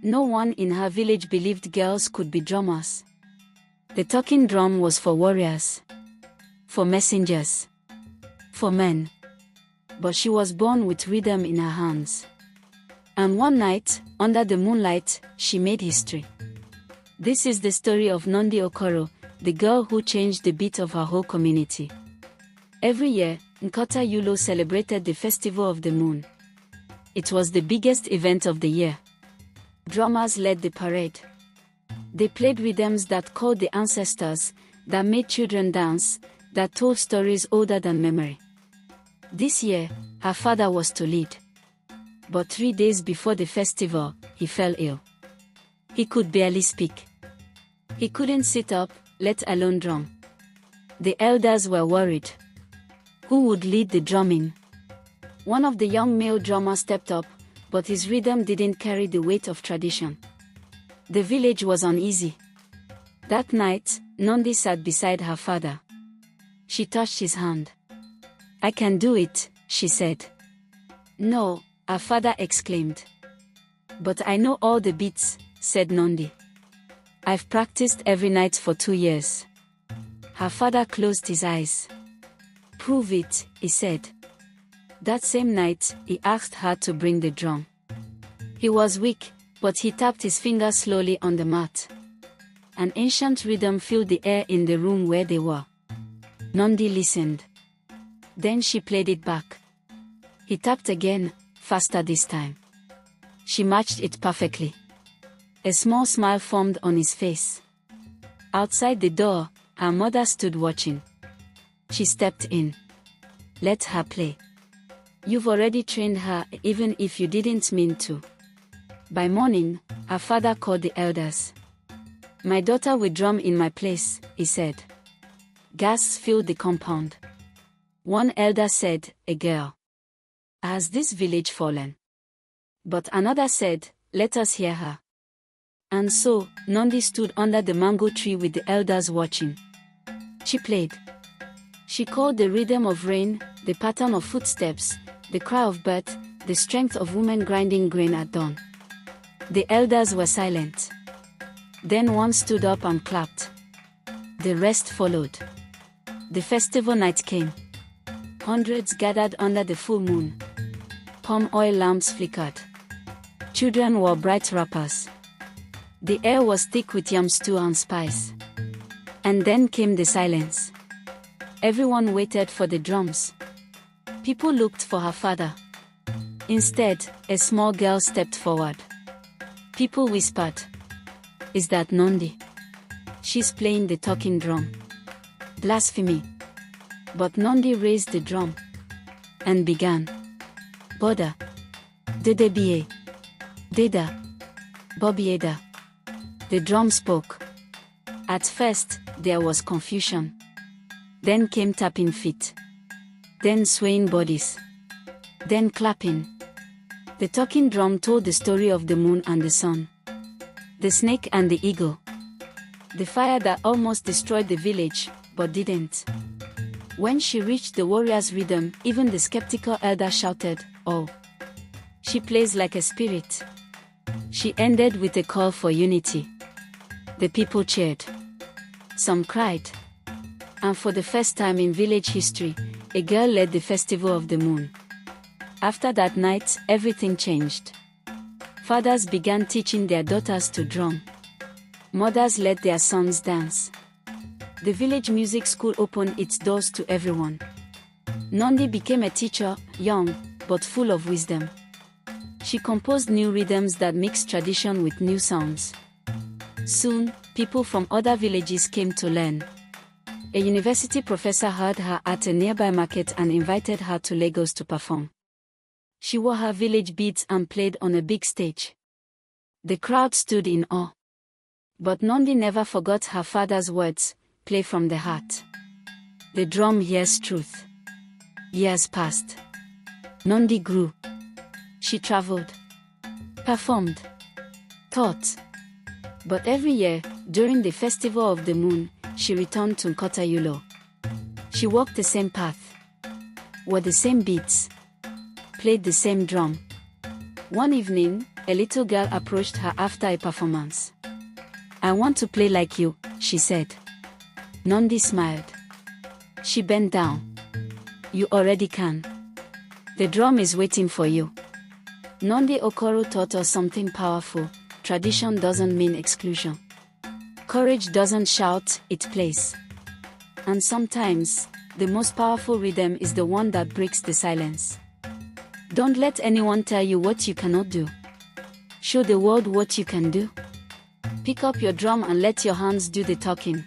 No one in her village believed girls could be drummers. The talking drum was for warriors, for messengers, for men. But she was born with rhythm in her hands. And one night, under the moonlight, she made history. This is the story of Nandi Okoro, the girl who changed the beat of her whole community. Every year, Nkota Yulo celebrated the Festival of the Moon. It was the biggest event of the year. Drummers led the parade. They played rhythms that called the ancestors, that made children dance, that told stories older than memory. This year, her father was to lead. But 3 days before the festival, he fell ill. He could barely speak. He couldn't sit up, let alone drum. The elders were worried. Who would lead the drumming? One of the young male drummers stepped up, but his rhythm didn't carry the weight of tradition. The village was uneasy. That night, Nandi sat beside her father. She touched his hand. "I can do it," she said. "No," her father exclaimed. "But I know all the beats," said Nandi. "I've practiced every night for 2 years." Her father closed his eyes. "Prove it," he said. That same night, he asked her to bring the drum. He was weak, but he tapped his fingers slowly on the mat. An ancient rhythm filled the air in the room where they were. Nandi listened. Then she played it back. He tapped again, faster this time. She matched it perfectly. A small smile formed on his face. Outside the door, her mother stood watching. She stepped in. "Let her play. You've already trained her, even if you didn't mean to." By morning, her father called the elders. "My daughter will drum in my place," he said. Gasps filled the compound. One elder said, "A girl. Has this village fallen?" But another said, "Let us hear her." And so, Nandi stood under the mango tree with the elders watching. She played. She called the rhythm of rain, the pattern of footsteps, the cry of birth, the strength of women grinding grain at dawn. The elders were silent. Then one stood up and clapped. The rest followed. The festival night came. Hundreds gathered under the full moon. Palm oil lamps flickered. Children wore bright wrappers. The air was thick with yam stew and spice. And then came the silence. Everyone waited for the drums. People looked for her father. Instead, a small girl stepped forward. People whispered, "Is that Nandi? She's playing the talking drum." Blasphemy. But Nandi raised the drum and began. "Boda. Dedebie. Deda. Bobieda." The drum spoke. At first, there was confusion. Then came tapping feet. Then swaying bodies. Then clapping. The talking drum told the story of the moon and the sun. The snake and the eagle. The fire that almost destroyed the village, but didn't. When she reached the warrior's rhythm, even the skeptical elder shouted, "Oh! She plays like a spirit." She ended with a call for unity. The people cheered. Some cried. And for the first time in village history, a girl led the festival of the moon. After that night, everything changed. Fathers began teaching their daughters to drum. Mothers let their sons dance. The village music school opened its doors to everyone. Nandi became a teacher, young, but full of wisdom. She composed new rhythms that mixed tradition with new sounds. Soon, people from other villages came to learn. A university professor heard her at a nearby market and invited her to Lagos to perform. She wore her village beads and played on a big stage. The crowd stood in awe. But Nandi never forgot her father's words, "Play from the heart. The drum hears truth." Years passed. Nandi grew. She traveled, performed, taught. But every year, during the festival of the moon, she returned to Nkota Yulo. She walked the same path, wore the same beads, played the same drum. One evening, A little girl approached her after a performance. "I want to play like you," she said. Nandi smiled. She bent down. "You already can. The drum is waiting for you." Nandi Okoro taught us something powerful. Tradition doesn't mean exclusion. Courage doesn't shout, it plays. And sometimes, the most powerful rhythm is the one that breaks the silence. Don't let anyone tell you what you cannot do. Show the world what you can do. Pick up your drum and let your hands do the talking.